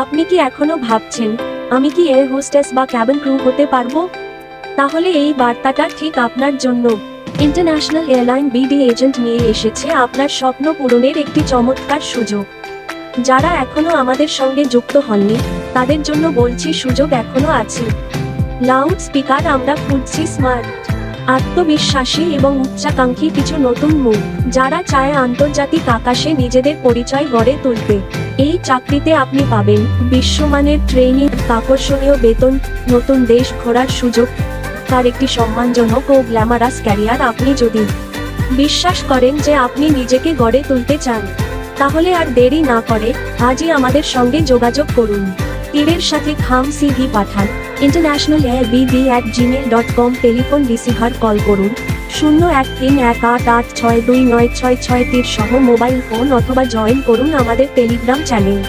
আপনি কি এখনো ভাবছেন, আমি কি এয়ার হোস্টেস বা ক্যাবিন ক্রু হতে পারবো? তাহলে এই বার্তাটা ঠিক আপনার জন্য। ইন্টারন্যাশনাল এয়ারলাইন বিডি এজেন্ট নিয়ে এসেছে আপনার স্বপ্ন পূরণের একটি চমৎকার সুযোগ। যারা এখনো আমাদের সঙ্গে যুক্ত হননি, তাদের জন্য বলছি সুযোগ এখনো আছে। লাউড স্পিকার আমরা খুঁজছি স্মার্ট, আত্মবিশ্বাসী এবং উচ্চাকাঙ্ক্ষী কিছু নতুন মুখ, যারা চায় আন্তর্জাতিক আকাশে নিজেদের পরিচয় গড়ে তুলতে। এই চাকরিতে আপনি পাবেন বিশ্বমানের ট্রেনিং, আকর্ষণীয় বেতন, নতুন দেশ ঘোরার সুযোগ, তার একটি সম্মানজনক ও গ্ল্যামারাস ক্যারিয়ার। আপনি যদি বিশ্বাস করেন যে আপনি নিজেকে গড়ে তুলতে চান, তাহলে আর দেরি না করে আজই আমাদের সঙ্গে যোগাযোগ করুন। তীরের সাথে খাম সিভি পাঠান internationalairBD@gmail.com। টেলিফোন রিসিভার কল করুন 013188629666 তীর সহ মোবাইল ফোন, অথবা জয়েন করুন আমাদের টেলিগ্রাম চ্যানেল।